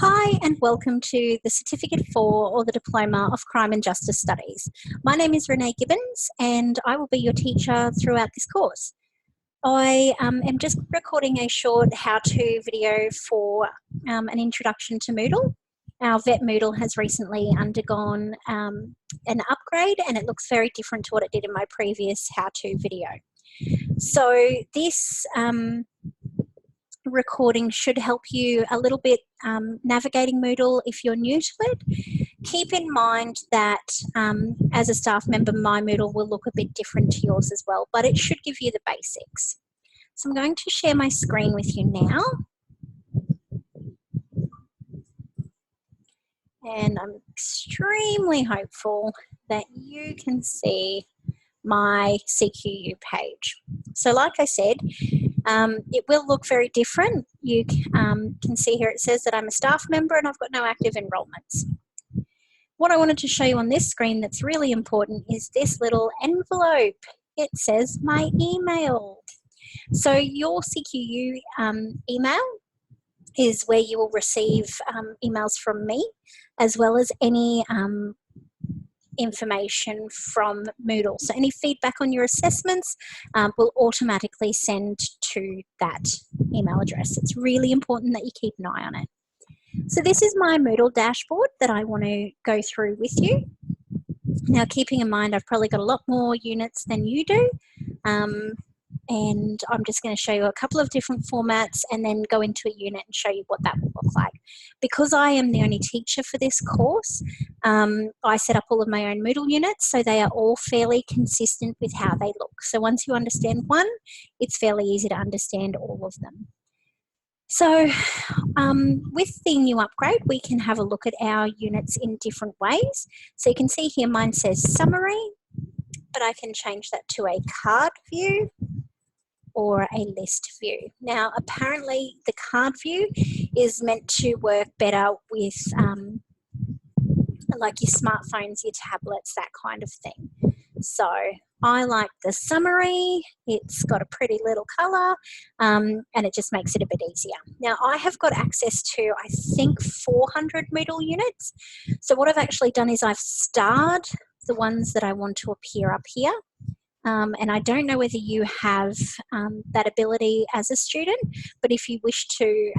Hi and welcome to the Certificate for or the Diploma of Crime and Justice Studies. My name is Renee Gibbons and I will be your teacher throughout this course. I am just recording a short how-to video for an introduction to Moodle. Our VET Moodle has recently undergone an upgrade and it looks very different to what it did in my previous how-to video. So this recording should help you a little bit navigating Moodle if you're new to it. Keep in mind that as a staff member, my Moodle will look a bit different to yours as well, but it should give you the basics. So I'm going to share my screen with you now. And I'm extremely hopeful that you can see my CQU page. So like I said, it will look very different. You can see here it says that I'm a staff member and I've got no active enrolments. What I wanted to show you on this screen that's really important is this little envelope. It says my email. So your CQU email is where you will receive emails from me, as well as any information from Moodle. So any feedback on your assessments will automatically send to that email address. It's really important that you keep an eye on it. So this is my Moodle dashboard that I want to go through with you. Now, keeping in mind, I've probably got a lot more units than you do. And I'm just going to show you a couple of different formats and then go into a unit and show you what that will look like. Because I am the only teacher for this course, I set up all of my own Moodle units, so they are all fairly consistent with how they look. So once you understand one, it's fairly easy to understand all of them. So with the new upgrade, we can have a look at our units in different ways. So you can see here mine says summary, but I can change that to a card view or a list view. Now, apparently the card view is meant to work better with like your smartphones, your tablets, that kind of thing. So I like the summary. It's got a pretty little colour and it just makes it a bit easier. Now, I have got access to, I think, 400 Moodle units. So what I've actually done is I've starred the ones that I want to appear up here. And I don't know whether you have that ability as a student, but if you wish to,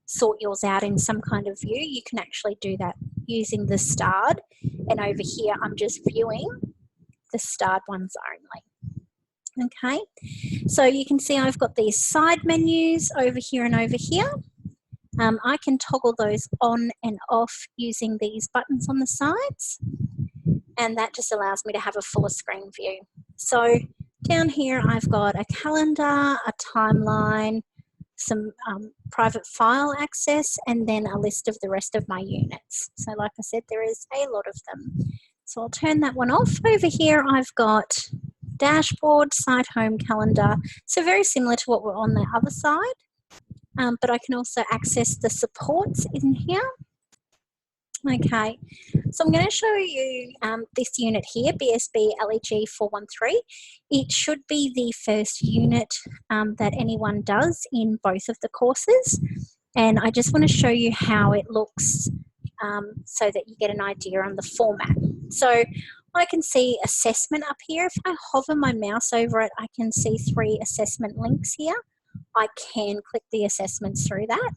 sort yours out in some kind of view, you can actually do that using the starred. And over here, I'm just viewing the starred ones only. Okay, so you can see I've got these side menus over here and over here. I can toggle those on and off using these buttons on the sides. And that just allows me to have a fuller screen view. So down here, I've got a calendar, a timeline, some private file access, and then a list of the rest of my units. So like I said, there is a lot of them. So I'll turn that one off. Over here, I've got dashboard, site home, calendar. So very similar to what we're on the other side, but I can also access the supports in here. Okay, so I'm going to show you this unit here, BSB LEG 413. It should be the first unit that anyone does in both of the courses. And I just want to show you how it looks so that you get an idea on the format. So I can see assessment up here. If I hover my mouse over it, I can see 3 assessment links here. I can click the assessments through that.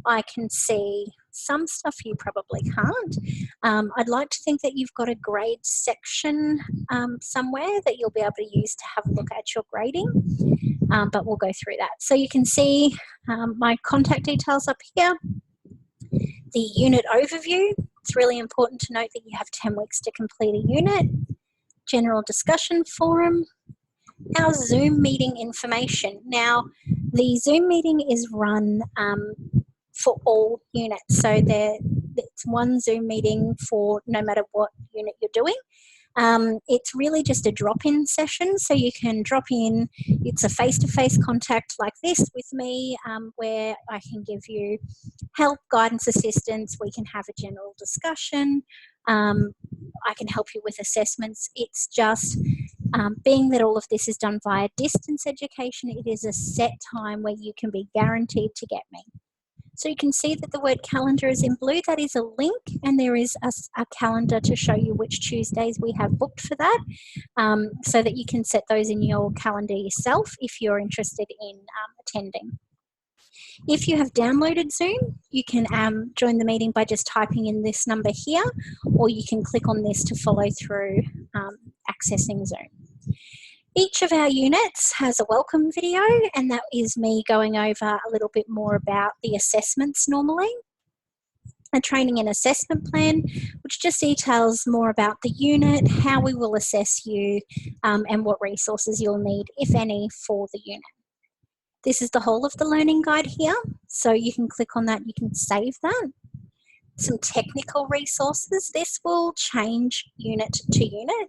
I can see some stuff you probably can't. I'd like to think that you've got a grade section somewhere that you'll be able to use to have a look at your grading, but we'll go through that. So you can see my contact details up here, the unit overview. It's really important to note that you have 10 weeks to complete a unit, general discussion forum, our Zoom meeting information. Now, the Zoom meeting is run for all units. So it's one Zoom meeting for no matter what unit you're doing. It's really just a drop-in session, so you can drop in. It's a face-to-face contact like this with me, where I can give you help, guidance, assistance. We can have a general discussion. I can help you with assessments. It's just being that all of this is done via distance education, it is a set time where you can be guaranteed to get me. So you can see that the word calendar is in blue. That is a link, and there is a calendar to show you which Tuesdays we have booked for that, so that you can set those in your calendar yourself if you're interested in attending. If you have downloaded Zoom, you can join the meeting by just typing in this number here, or you can click on this to follow through accessing Zoom. Each of our units has a welcome video, and that is me going over a little bit more about the assessments normally. A training and assessment plan, which just details more about the unit, how we will assess you, and what resources you'll need, if any, for the unit. This is the whole of the learning guide here, so you can click on that, you can save that. Some technical resources. This will change unit to unit.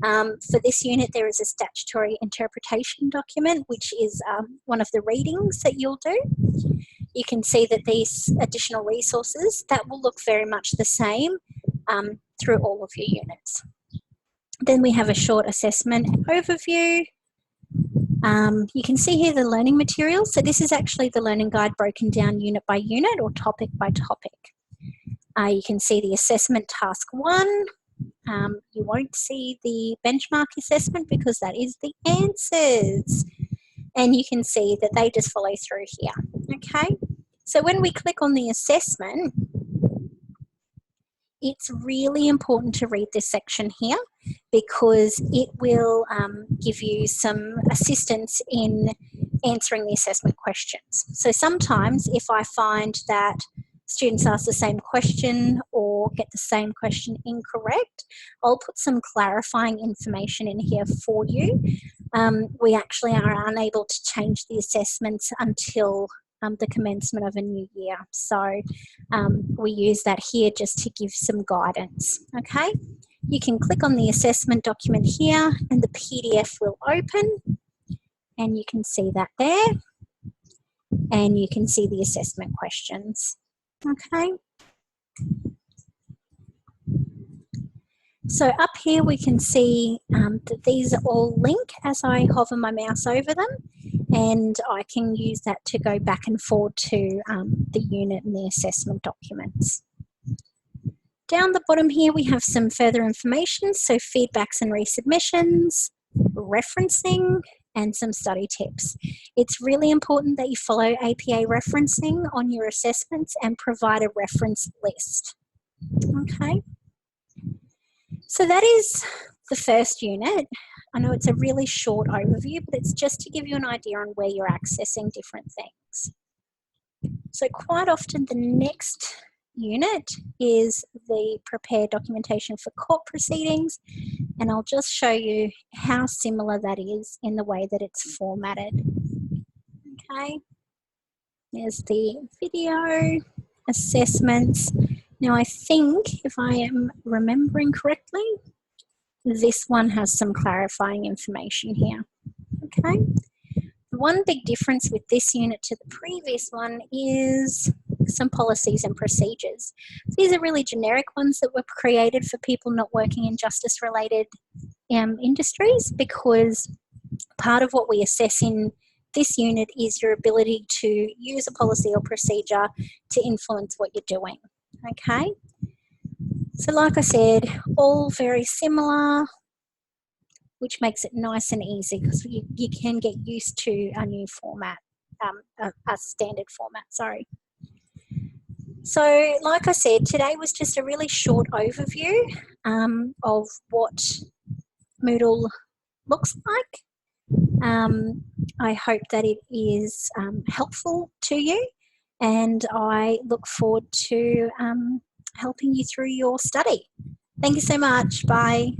For this unit, there is a statutory interpretation document, which is one of the readings that you'll do. You can see that these additional resources, that will look very much the same through all of your units. Then we have a short assessment overview. You can see here the learning materials. So this is actually the learning guide broken down unit by unit or topic by topic. You can see the assessment task 1. You won't see the benchmark assessment because that is the answers. And you can see that they just follow through here, okay? So when we click on the assessment, it's really important to read this section here because it will give you some assistance in answering the assessment questions. So sometimes if I find that students ask the same question or get the same question incorrect, I'll put some clarifying information in here for you. We actually are unable to change the assessments until the commencement of a new year. So we use that here just to give some guidance, okay? You can click on the assessment document here and the PDF will open and you can see that there and you can see the assessment questions, okay? So up here we can see that these all link as I hover my mouse over them, and I can use that to go back and forward to the unit and the assessment documents. Down the bottom here we have some further information, so feedbacks and resubmissions, referencing, and some study tips. It's really important that you follow APA referencing on your assessments and provide a reference list, okay? So that is the first unit. I know it's a really short overview, but it's just to give you an idea on where you're accessing different things. So quite often the next unit is the prepare documentation for court proceedings, and I'll just show you how similar that is in the way that it's formatted. Okay, there's the video, assessments. Now I think, if I am remembering correctly, this one has some clarifying information here, okay? The one big difference with this unit to the previous one is some policies and procedures. These are really generic ones that were created for people not working in justice-related industries, because part of what we assess in this unit is your ability to use a policy or procedure to influence what you're doing, okay? So like I said, all very similar, which makes it nice and easy because you can get used to a new format, a standard format, sorry. So like I said, today was just a really short overview of what Moodle looks like. I hope that it is helpful to you, and I look forward to helping you through your study. Thank you so much. Bye.